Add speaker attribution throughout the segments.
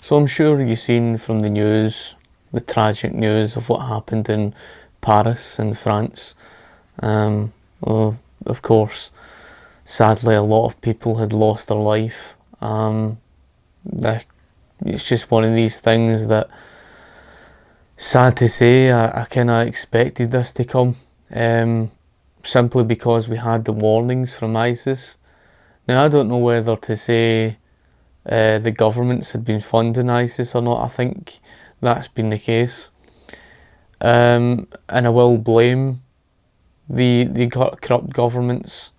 Speaker 1: So I'm sure you've seen from the news, the tragic news of what happened in Paris in France. Well, of course, sadly a lot of people had lost their life. It's just one of these things that, sad to say, I kind of expected this to come, simply because we had the warnings from ISIS. Now, I don't know whether to say the governments had been funding ISIS or not. I think that's been the case. And I will blame the corrupt governments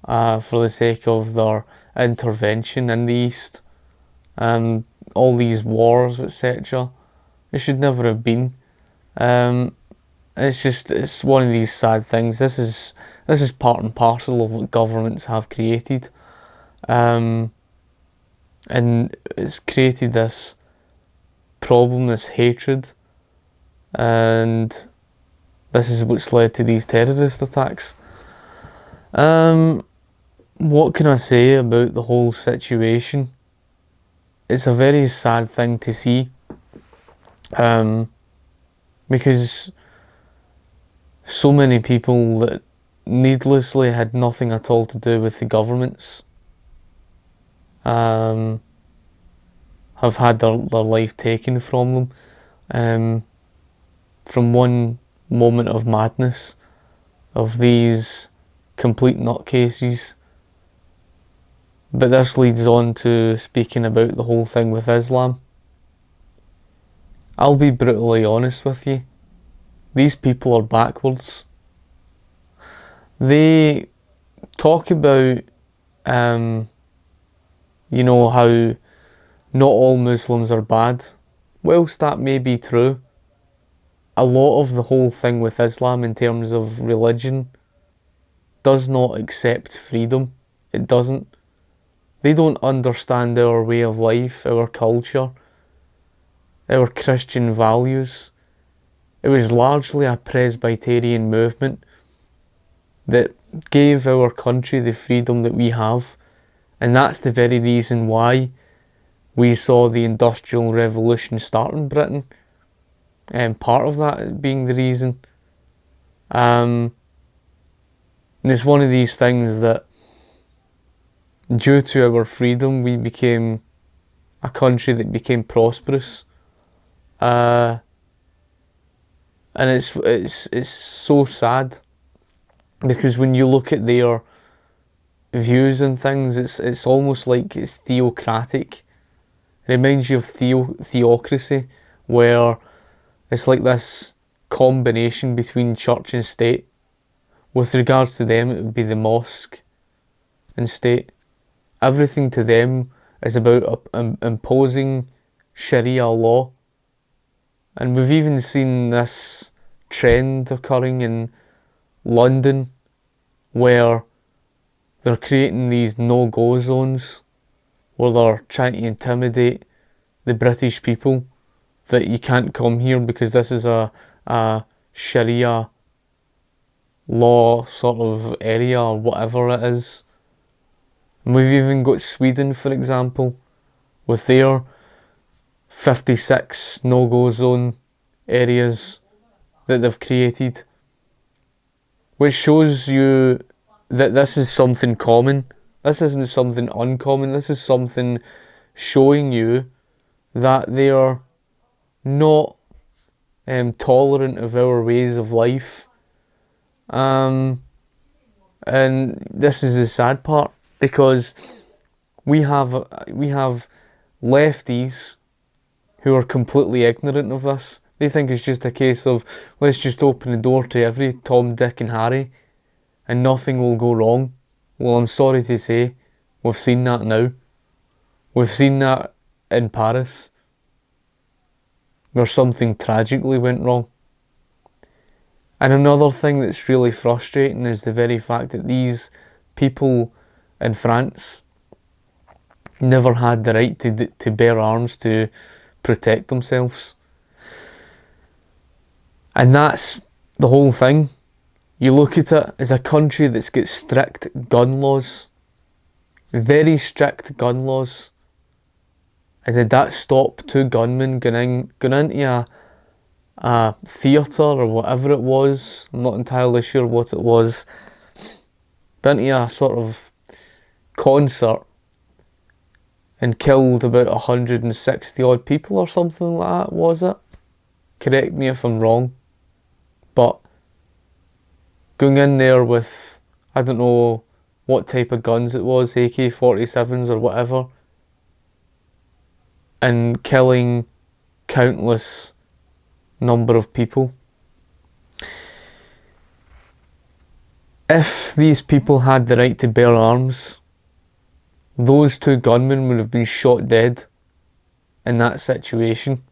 Speaker 1: for the sake of their intervention in the East. All these wars, etc. It should never have been. It's one of these sad things. This is part and parcel of what governments have created. And it's created this problem, this hatred, and this is what's led to these terrorist attacks. What can I say about the whole situation? It's a very sad thing to see, because so many people that needlessly had nothing at all to do with the governments have had their life taken from them, from one moment of madness of these complete nutcases. But this leads on to speaking about the whole thing with Islam. I'll be brutally honest with you. These people are backwards. They talk about, how not all Muslims are bad. Whilst that may be true, a lot of the whole thing with Islam in terms of religion does not accept freedom. It doesn't. They don't understand our way of life, our culture, our Christian values. It was largely a Presbyterian movement that gave our country the freedom that we have, and that's the very reason why we saw the Industrial Revolution start in Britain, and part of that being the reason. And it's one of these things that, due to our freedom, we became a country that became prosperous, and it's so sad, because when you look at their views and things, it's almost like it's theocratic. It reminds you of theocracy, where it's like this combination between church and state. With regards to them, it would be the mosque and state. Everything to them is about imposing Sharia law. And we've even seen this trend occurring in London, where they're creating these no-go zones, where they're trying to intimidate the British people that you can't come here because this is a Sharia law sort of area or whatever it is. And we've even got Sweden, for example, with their 56 no-go zone areas that they've created, which shows you that this is something common. This isn't something uncommon. This is something showing you that they are not tolerant of our ways of life. And this is the sad part, because we have lefties who are completely ignorant of this. They think it's just a case of, let's just open the door to every Tom, Dick and Harry and nothing will go wrong. Well, I'm sorry to say, we've seen that now. We've seen that in Paris, where something tragically went wrong. And another thing that's really frustrating is the very fact that these people in France never had the right to bear arms to protect themselves. And that's the whole thing. You look at it as a country that's got strict gun laws, very strict gun laws. And did that stop two gunmen going into a theatre or whatever it was? I'm not entirely sure what it was. But into a sort of concert and killed about 160 odd people or something like that, was it? Correct me if I'm wrong. But going in there with, I don't know what type of guns it was, AK-47s or whatever, and killing countless number of people. If these people had the right to bear arms, those two gunmen would have been shot dead in that situation.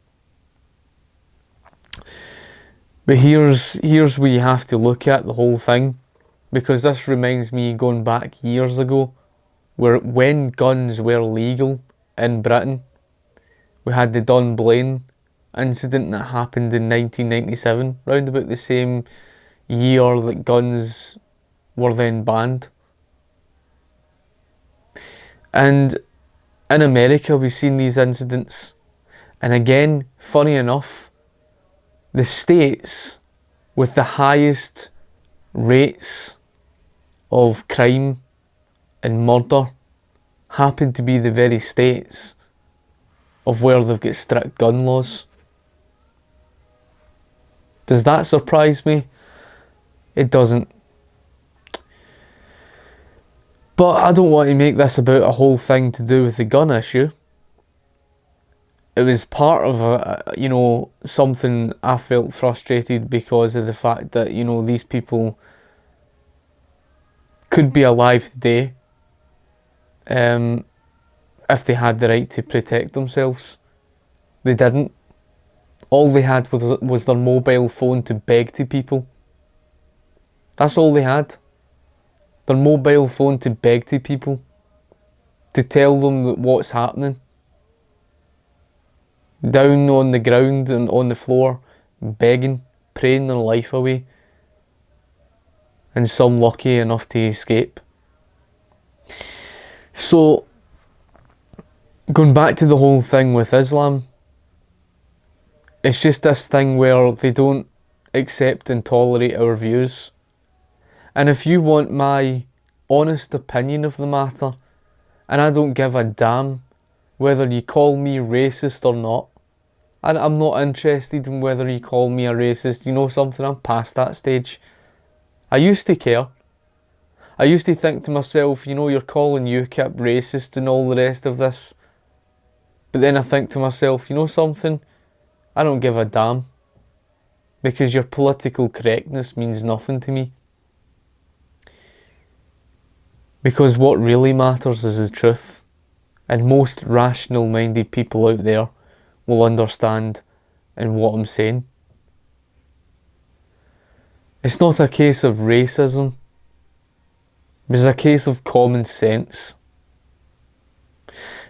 Speaker 1: But here's where you have to look at the whole thing, because this reminds me going back years ago, where when guns were legal in Britain, we had the Dunblane incident that happened in 1997, round about the same year that guns were then banned. And in America we've seen these incidents, and again, funny enough, the states with the highest rates of crime and murder happen to be the very states of where they've got strict gun laws. Does that surprise me? It doesn't. But I don't want to make this about a whole thing to do with the gun issue. It was part of something I felt frustrated because of the fact that, these people could be alive today if they had the right to protect themselves. They didn't. All they had was their mobile phone to beg to people. That's all they had. Their mobile phone to beg to people, to tell them what's happening. Down on the ground and on the floor, begging, praying their life away, and some lucky enough to escape. So, going back to the whole thing with Islam, it's just this thing where they don't accept and tolerate our views. And if you want my honest opinion of the matter, and I don't give a damn whether you call me racist or not, and I'm not interested in whether you call me a racist. You know something, I'm past that stage. I used to care. I used to think to myself, you're calling UKIP racist and all the rest of this. But then I think to myself, something, I don't give a damn, because your political correctness means nothing to me. Because what really matters is the truth, and most rational minded people out there will understand in what I'm saying. It's not a case of racism, it's a case of common sense.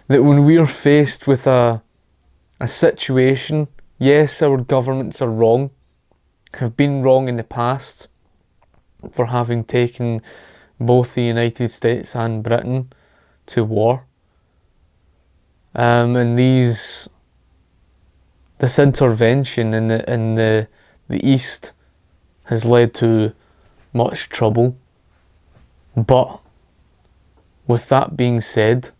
Speaker 1: That when we're faced with a situation, yes, our governments are wrong, have been wrong in the past for having taken both the United States and Britain to war. And this intervention in the East has led to much trouble. But with that being said,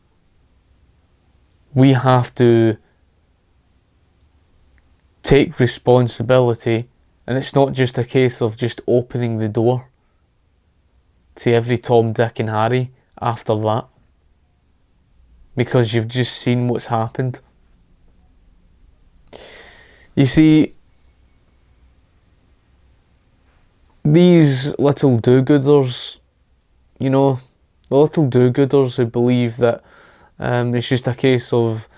Speaker 1: we have to take responsibility, and it's not just a case of just opening the door to every Tom, Dick and Harry after that, because you've just seen what's happened. You see, these little do-gooders, the little do-gooders who believe that it's just a case of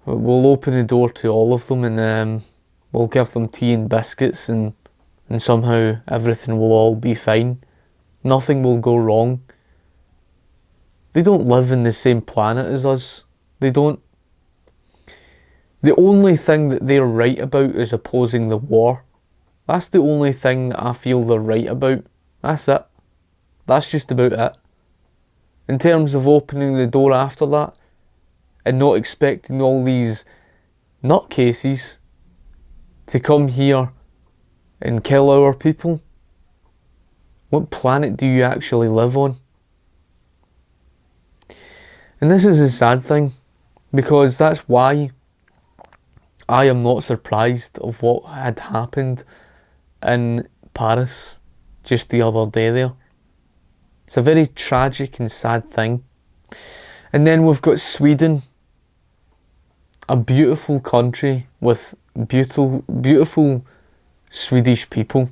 Speaker 1: we'll open the door to all of them and we'll give them tea and biscuits and somehow everything will all be fine. Nothing will go wrong. They don't live in the same planet as us. They don't. The only thing that they're right about is opposing the war. That's the only thing that I feel they're right about. That's it. That's just about it. In terms of opening the door after that, and not expecting all these nutcases to come here and kill our people? What planet do you actually live on? And this is a sad thing, because that's why I am not surprised of what had happened in Paris just the other day there. It's a very tragic and sad thing. And then we've got Sweden, a beautiful country with beautiful Swedish people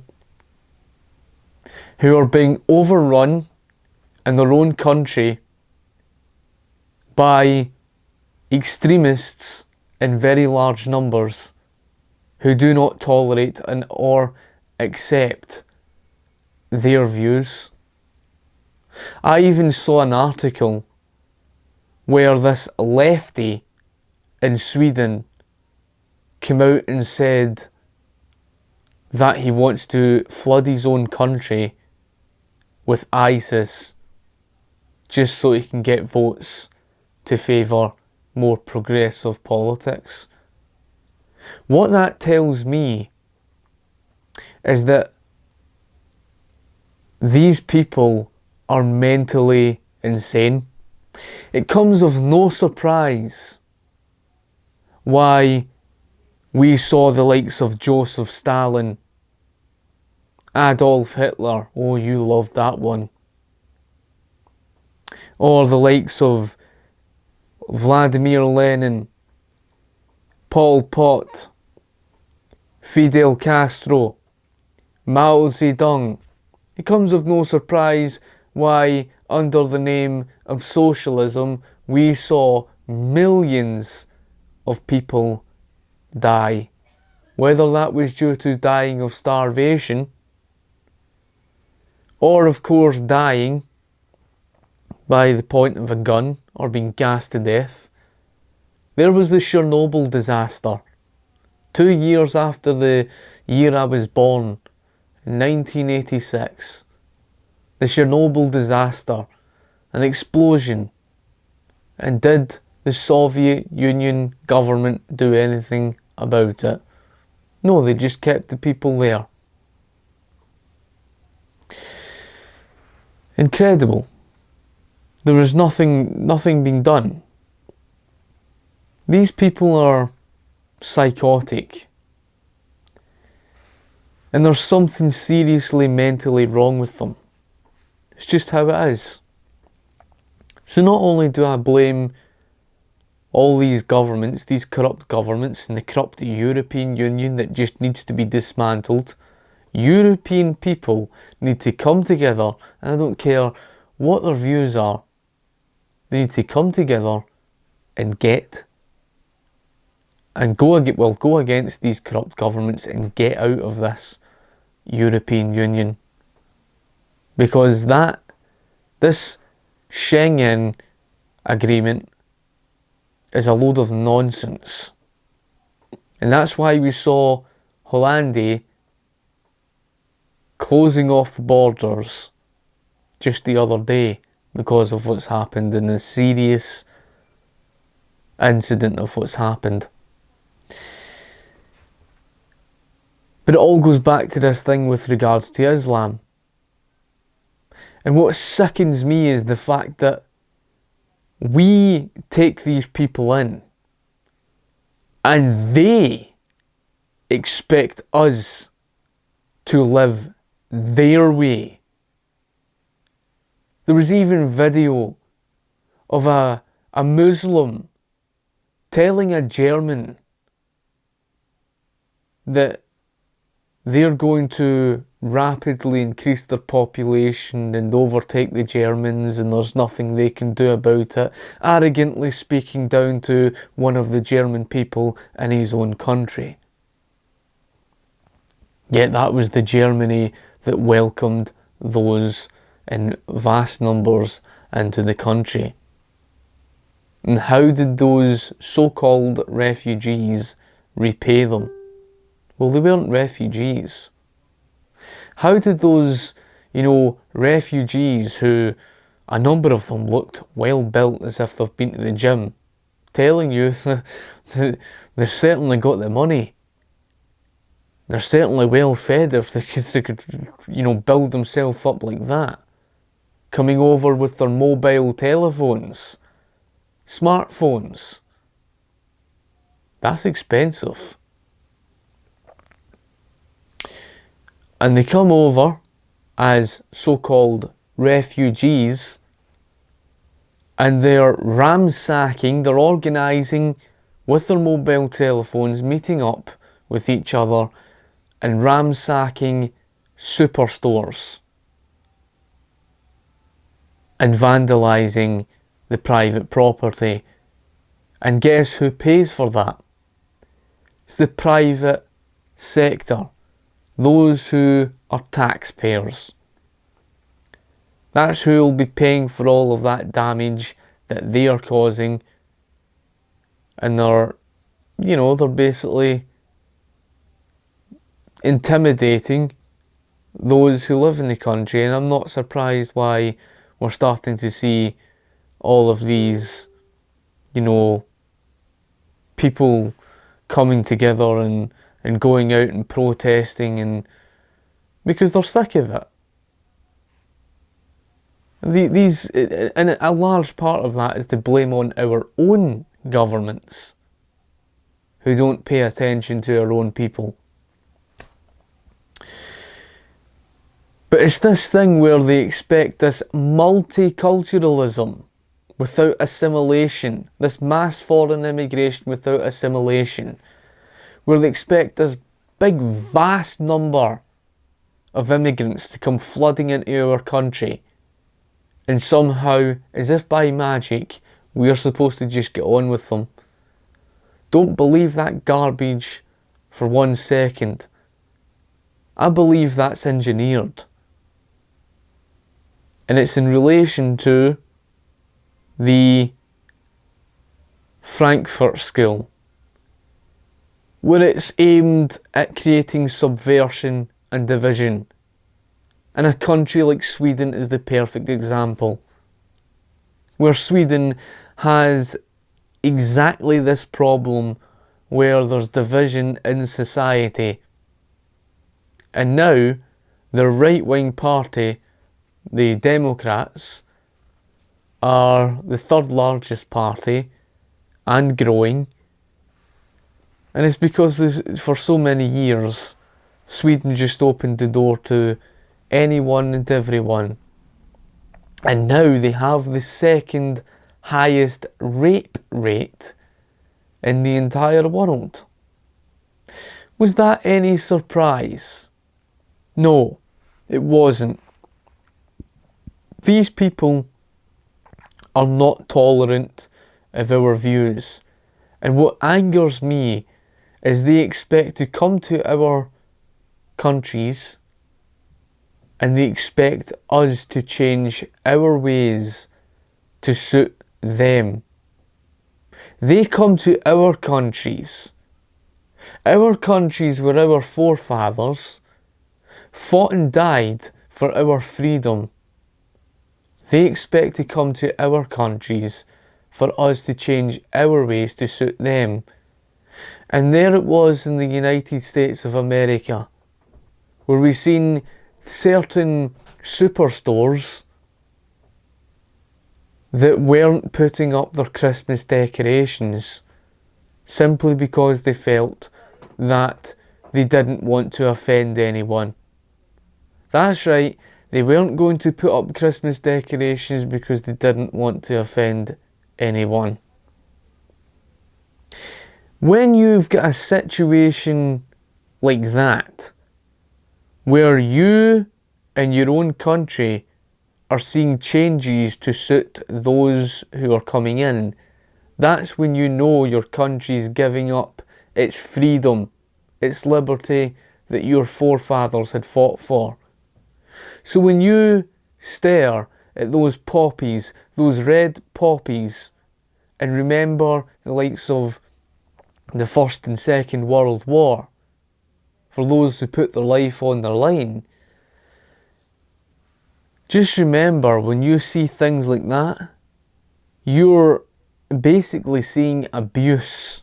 Speaker 1: who are being overrun in their own country by extremists in very large numbers who do not tolerate and or accept their views. I even saw an article where this lefty in Sweden came out and said that he wants to flood his own country with ISIS just so he can get votes to favour more progressive politics. What that tells me is that these people are mentally insane. It comes of no surprise why we saw the likes of Joseph Stalin, Adolf Hitler, oh you loved that one, or the likes of Vladimir Lenin, Pol Pot, Fidel Castro, Mao Zedong. It comes of no surprise why, under the name of socialism, we saw millions of people die. Whether that was due to dying of starvation, or of course dying by the point of a gun or being gassed to death. There was the Chernobyl disaster, 2 years after the year I was born, in 1986. The Chernobyl disaster, an explosion. And did the Soviet Union government do anything about it? No, they just kept the people there. Incredible. There was nothing being done. These people are psychotic. And there's something seriously mentally wrong with them. It's just how it is. So not only do I blame all these governments, these corrupt governments, and the corrupt European Union that just needs to be dismantled, European people need to come together, and I don't care what their views are, they need to come together and go against these corrupt governments and get out of this European Union. Because this Schengen agreement is a load of nonsense. And that's why we saw Holland closing off the borders just the other day because of what's happened and the serious incident of what's happened. But it all goes back to this thing with regards to Islam. And what sickens me is the fact that we take these people in and they expect us to live their way. There was even video of a Muslim telling a German that they're going to rapidly increase their population and overtake the Germans and there's nothing they can do about it, arrogantly speaking down to one of the German people in his own country. Yet that was the Germany that welcomed those in vast numbers into the country. And how did those so-called refugees repay them? Well, they weren't refugees. How did those, refugees who, a number of them looked well built as if they've been to the gym, telling you that they've certainly got the money. They're certainly well fed if they could, build themselves up like that. Coming over with their mobile telephones, smartphones. That's expensive. And they come over as so-called refugees, and they're ransacking, they're organising with their mobile telephones, meeting up with each other and ransacking superstores and vandalising the private property. And guess who pays for that? It's the private sector. Those who are taxpayers. That's who will be paying for all of that damage that they are causing. And they're basically intimidating those who live in the country. And I'm not surprised why we're starting to see all of these, people coming together and going out and protesting, and because they're sick of it. And a large part of that is to blame on our own governments who don't pay attention to our own people. But it's this thing where they expect this multiculturalism without assimilation, this mass foreign immigration without assimilation, where they expect this big vast number of immigrants to come flooding into our country, and somehow, as if by magic, we are supposed to just get on with them. Don't believe that garbage for 1 second. I believe that's engineered. And it's in relation to the Frankfurt School, where it's aimed at creating subversion and division. And a country like Sweden is the perfect example, where Sweden has exactly this problem where there's division in society. And now the right-wing party, the Democrats, are the third largest party and growing. And it's because for so many years Sweden just opened the door to anyone and everyone. And now they have the second highest rape rate in the entire world. Was that any surprise? No, it wasn't. These people are not tolerant of our views. And what angers me is they expect to come to our countries and they expect us to change our ways to suit them. They come to our countries where our forefathers fought and died for our freedom. They expect to come to our countries for us to change our ways to suit them. And there it was in the United States of America, where we've seen certain superstores that weren't putting up their Christmas decorations simply because they felt that they didn't want to offend anyone. That's right, they weren't going to put up Christmas decorations because they didn't want to offend anyone. When you've got a situation like that, where you and your own country are seeing changes to suit those who are coming in, that's when you know your country's giving up its freedom, its liberty that your forefathers had fought for. So when you stare at those poppies, those red poppies, and remember the likes of the First and Second World War, for those who put their life on the line, just remember when you see things like that, you're basically seeing abuse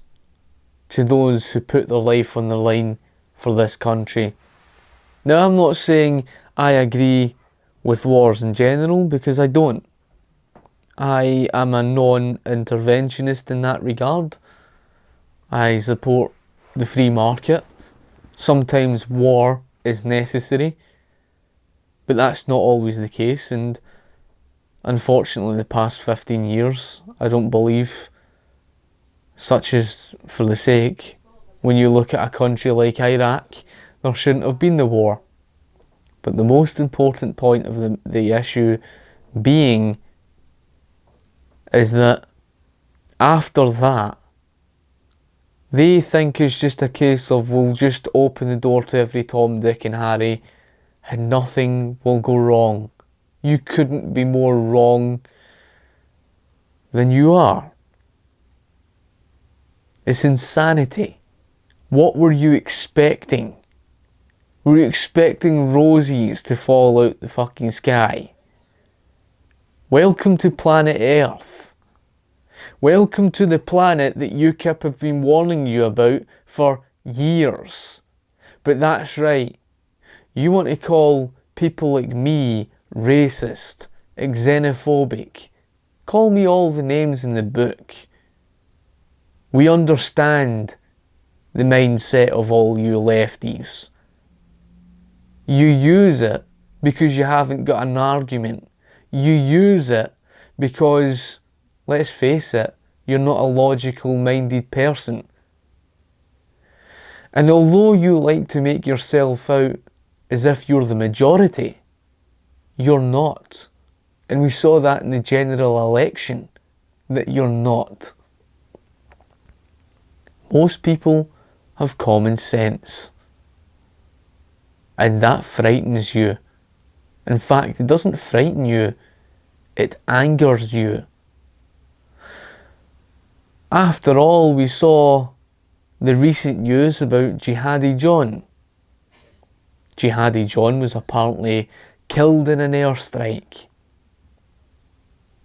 Speaker 1: to those who put their life on the line for this country. Now, I'm not saying I agree with wars in general, because I don't. I am a non-interventionist in that regard. I support the free market. Sometimes war is necessary, but that's not always the case, and unfortunately the past 15 years, I don't believe such is for the sake. When you look at a country like Iraq, there shouldn't have been the war. But the most important point of the issue being is that after that, they think it's just a case of we'll just open the door to every Tom, Dick and Harry and nothing will go wrong. You couldn't be more wrong than you are. It's insanity. What were you expecting? Were you expecting roses to fall out the fucking sky? Welcome to planet Earth. Welcome to the planet that UKIP have been warning you about for years. But that's right. You want to call people like me racist, xenophobic. Call me all the names in the book. We understand the mindset of all you lefties. You use it because you haven't got an argument. You use it because, let's face it, you're not a logical minded person. And although you like to make yourself out as if you're the majority, you're not. And we saw that in the general election, that you're not. Most people have common sense. And that frightens you. In fact, it doesn't frighten you, it angers you. After all, we saw the recent news about Jihadi John. Jihadi John was apparently killed in an airstrike.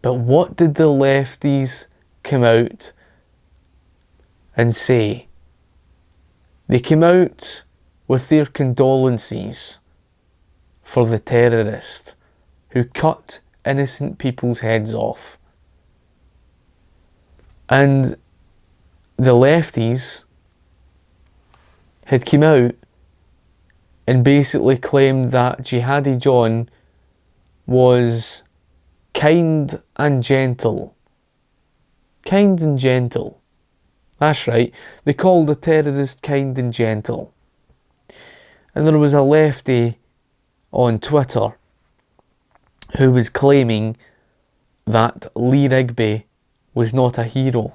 Speaker 1: But what did the lefties come out and say? They came out with their condolences for the terrorist who cut innocent people's heads off. And the lefties had come out and basically claimed that Jihadi John was kind and gentle. Kind and gentle. That's right, they called the terrorist kind and gentle. And there was a lefty on Twitter who was claiming that Lee Rigby was not a hero.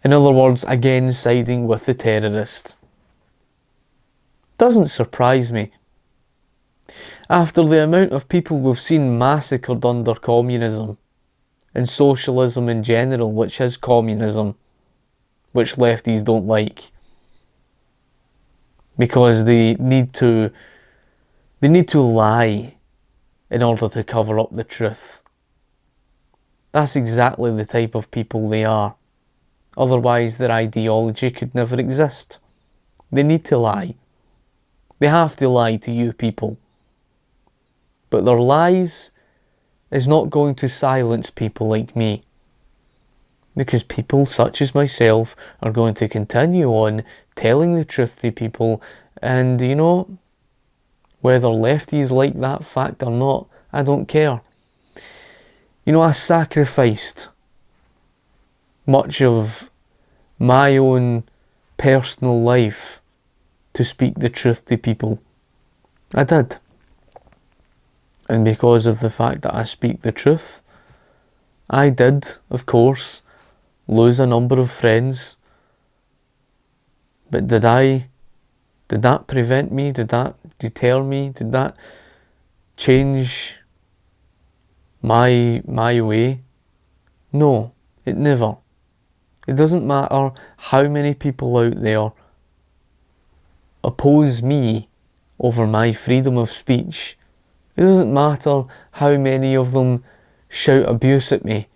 Speaker 1: In other words, again siding with the terrorist. Doesn't surprise me. After the amount of people we've seen massacred under communism, and socialism in general, which is communism, which lefties don't like, because they need to lie in order to cover up the truth. That's exactly the type of people they are. Otherwise their ideology could never exist. They need to lie. They have to lie to you people. But their lies is not going to silence people like me. Because people such as myself are going to continue on telling the truth to people, and you know, whether lefties like that fact or not, I don't care. You know, I sacrificed much of my own personal life to speak the truth to people. I did. And because of the fact that I speak the truth, I did, of course, lose a number of friends. But did that prevent me? Did that deter me? Did that change my way? No, it never. It doesn't matter how many people out there oppose me over my freedom of speech. It doesn't matter how many of them shout abuse at me.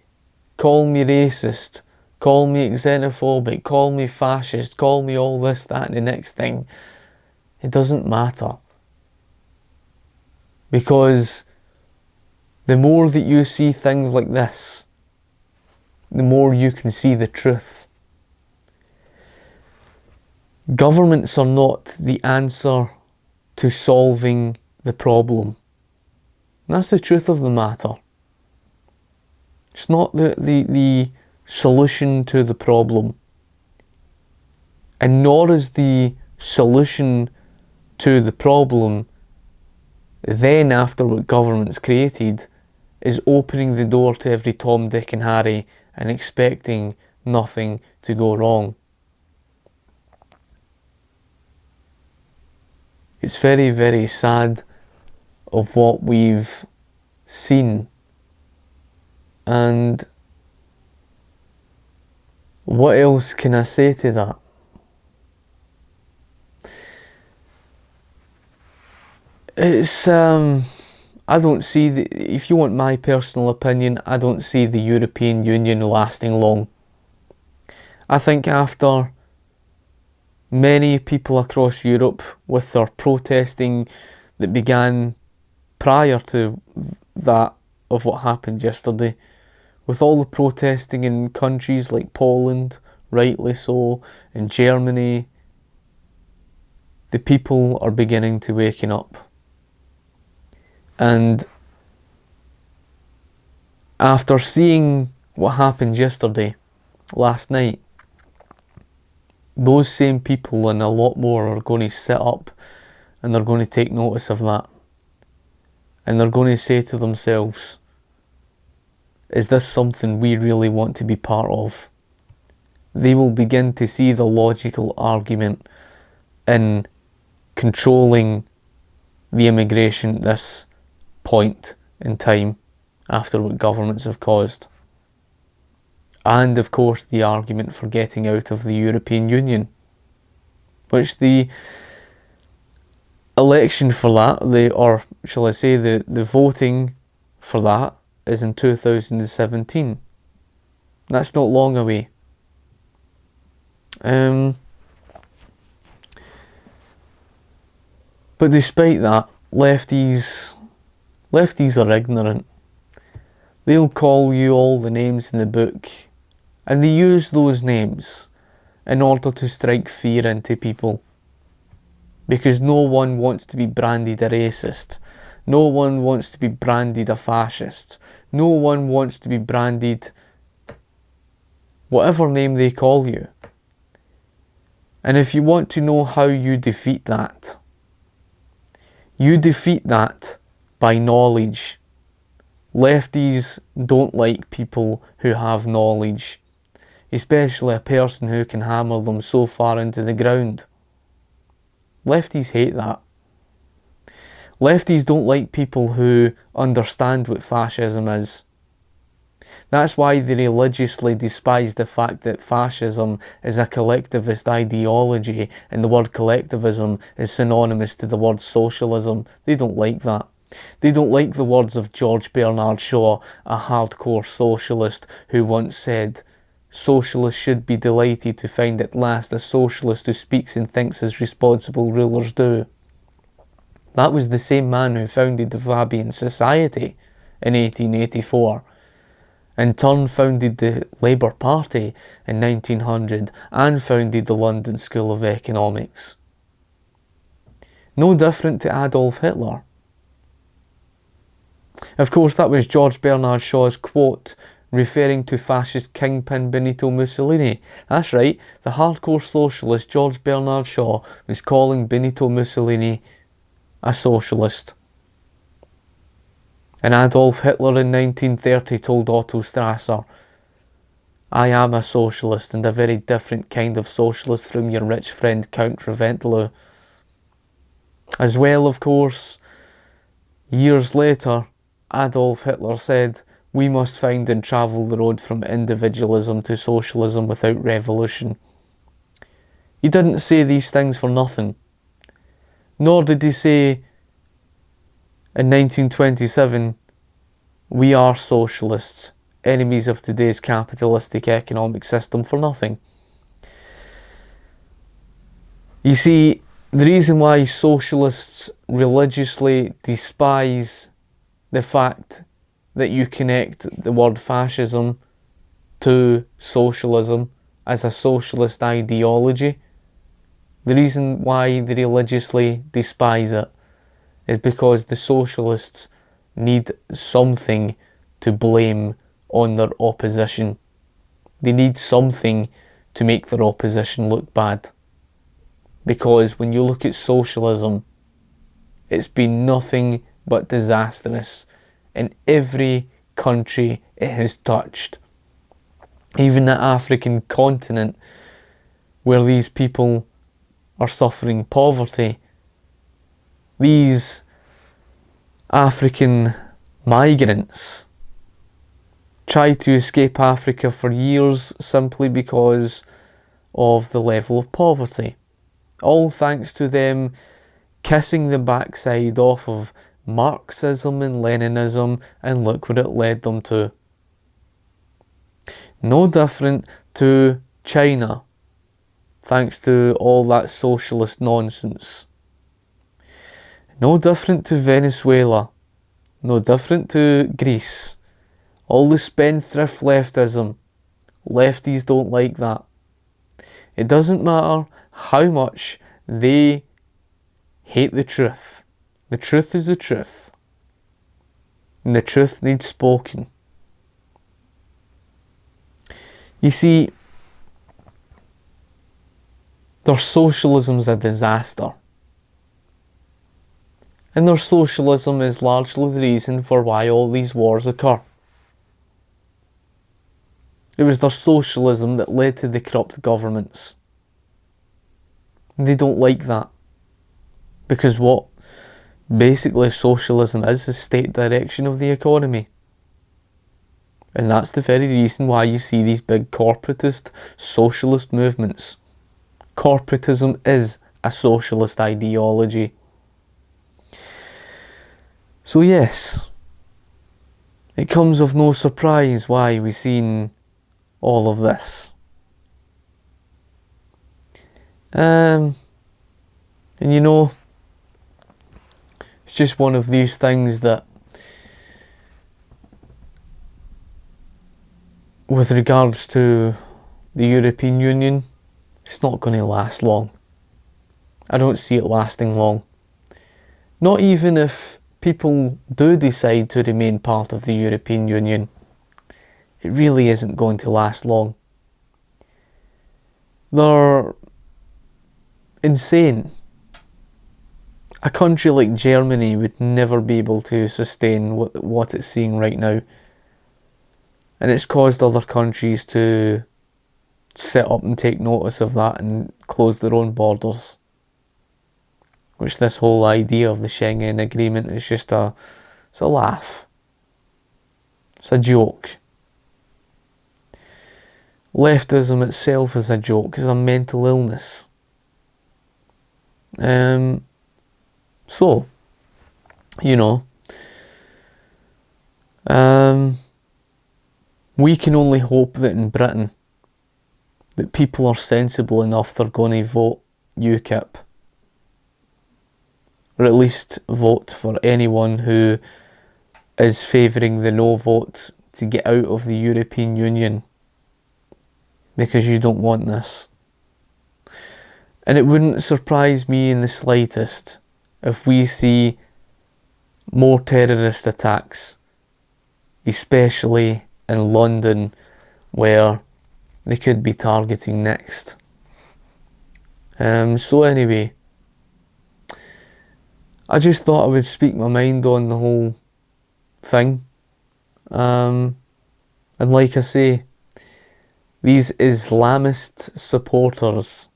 Speaker 1: call me racist, call me xenophobic, call me fascist, call me all this, that and the next thing. It doesn't matter. Because the more that you see things like this, the more you can see the truth. Governments are not the answer to solving the problem. And that's the truth of the matter. It's not the solution to the problem. And nor is the solution to the problem then, after what government's created, is opening the door to every Tom, Dick and Harry and expecting nothing to go wrong. It's very, very sad of what we've seen. And what else can I say to that? It's, I don't see, if you want my personal opinion, I don't see the European Union lasting long. I think after many people across Europe, with their protesting that began prior to that of what happened yesterday, with all the protesting in countries like Poland, rightly so, in Germany, the people are beginning to waken up. And after seeing what happened yesterday, last night, those same people and a lot more are going to sit up and they're going to take notice of that. And they're going to say to themselves, is this something we really want to be part of? They will begin to see the logical argument in controlling the immigration at this point in time after what governments have caused. And of course the argument for getting out of the European Union, which the election for that, or shall I say the voting for that, is in 2017. That's not long away. But despite that, lefties are ignorant. They'll call you all the names in the book, and they use those names in order to strike fear into people. Because no one wants to be branded a racist. No one wants to be branded a fascist. No one wants to be branded whatever name they call you. And if you want to know how you defeat that, you defeat that by knowledge. Lefties don't like people who have knowledge, especially a person who can hammer them so far into the ground. Lefties hate that. Lefties don't like people who understand what fascism is. That's why they religiously despise the fact that fascism is a collectivist ideology and the word collectivism is synonymous to the word socialism. They don't like that. They don't like the words of George Bernard Shaw, a hardcore socialist who once said, "Socialists should be delighted to find at last a socialist who speaks and thinks as responsible rulers do." That was the same man who founded the Fabian Society in 1884, in turn founded the Labour Party in 1900 and founded the London School of Economics. No different to Adolf Hitler. Of course, that was George Bernard Shaw's quote referring to fascist kingpin Benito Mussolini. That's right, the hardcore socialist George Bernard Shaw was calling Benito Mussolini a socialist. And Adolf Hitler in 1930 told Otto Strasser, "I am a socialist, and a very different kind of socialist from your rich friend Count Reventlow." As well, of course, years later, Adolf Hitler said, "We must find and travel the road from individualism to socialism without revolution." He didn't say these things for nothing. Nor did he say in 1927, "We are socialists enemies of today's capitalistic economic system for nothing. You see, the reason why socialists religiously despise the fact that you connect the word fascism to socialism as a socialist ideology, the reason why they religiously despise it is because the socialists need something to blame on their opposition. They need something to make their opposition look bad. Because when you look at socialism, it's been nothing but disastrous in every country it has touched. Even the African continent, where these people are suffering poverty, these African migrants try to escape Africa for years simply because of the level of poverty. All thanks to them kissing the backside off of Marxism and Leninism, and look what it led them to. No different to China, thanks to all that socialist nonsense. No different to Venezuela, no different to Greece. All the spendthrift leftism, lefties don't like that. It doesn't matter how much they hate the truth. The truth is the truth. And the truth needs spoken. You see, their socialism's a disaster. And their socialism is largely the reason for why all these wars occur. It was their socialism that led to the corrupt governments. They don't like that. Because what basically socialism is state direction of the economy. And that's the very reason why you see these big corporatist socialist movements. Corporatism is a socialist ideology. So yes, it comes of no surprise why we've seen all of this. And you know, it's just one of these things that, with regards to the European Union, it's not going to last long. I don't see it lasting long. Not even if people do decide to remain part of the European Union. It really isn't going to last long. They're insane. A country like Germany would never be able to sustain what it's seeing right now. And it's caused other countries to set up and take notice of that and close their own borders. Which this whole idea of the Schengen Agreement is just it's a laugh. It's a joke. Leftism itself is a joke, it's a mental illness. So, you know, we can only hope that in Britain that people are sensible enough they're going to vote UKIP. Or at least vote for anyone who is favouring the no vote to get out of the European Union. Because you don't want this. And it wouldn't surprise me in the slightest if we see more terrorist attacks, especially in London, where they could be targeting next. So anyway, I just thought I would speak my mind on the whole thing. And like I say, these Islamist supporters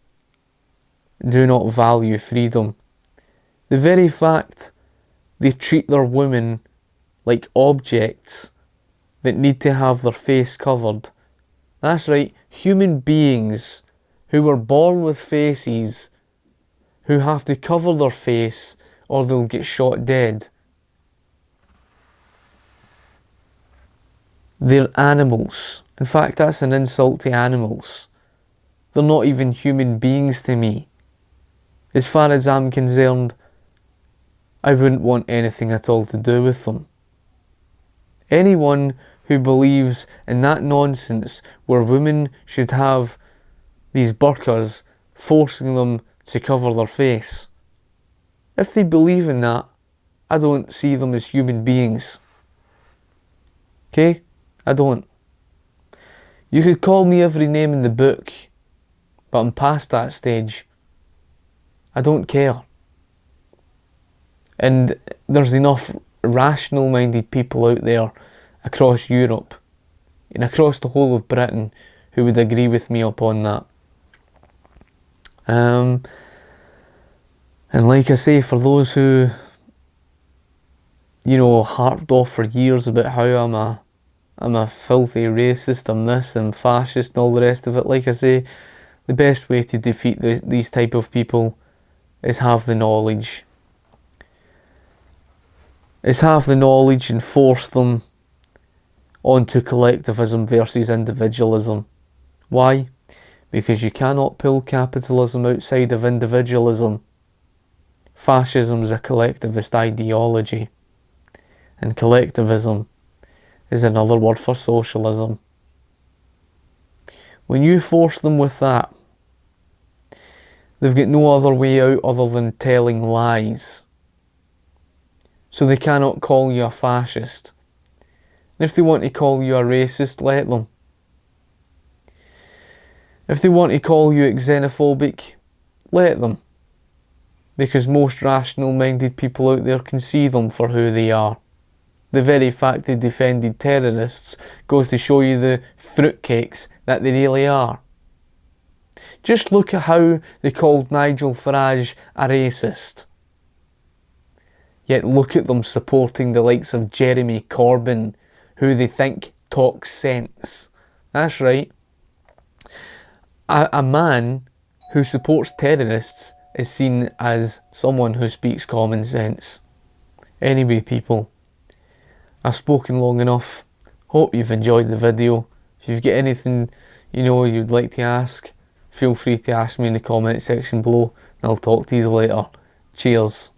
Speaker 1: do not value freedom. The very fact they treat their women like objects that need to have their face covered. That's right, human beings who were born with faces, who have to cover their face or they'll get shot dead. They're animals. In fact, that's an insult to animals. They're not even human beings to me. As far as I'm concerned, I wouldn't want anything at all to do with them. Anyone who believes in that nonsense where women should have these burqas forcing them to cover their face, if they believe in that, I don't see them as human beings. Okay? I don't. You could call me every name in the book, but I'm past that stage. I don't care. And there's enough rational-minded people out there across Europe and across the whole of Britain who would agree with me upon that. And like I say, for those who, harped off for years about how I'm a filthy racist, I'm this, I'm fascist and all the rest of it, like I say, the best way to defeat these type of people is have the knowledge. And force them onto collectivism versus individualism. Why? Because you cannot pull capitalism outside of individualism. Fascism is a collectivist ideology, and collectivism is another word for socialism. When you force them with that, they've got no other way out other than telling lies. So they cannot call you a fascist. And if they want to call you a racist, let them. If they want to call you xenophobic, let them. Because most rational-minded people out there can see them for who they are. The very fact they defended terrorists goes to show you the fruitcakes that they really are. Just look at how they called Nigel Farage a racist. Yet look at them supporting the likes of Jeremy Corbyn, who they think talks sense. That's right. A man who supports terrorists is seen as someone who speaks common sense. Anyway, people, I've spoken long enough. Hope you've enjoyed the video. If you've got anything you'd like to ask, feel free to ask me in the comment section below, and I'll talk to you later. Cheers.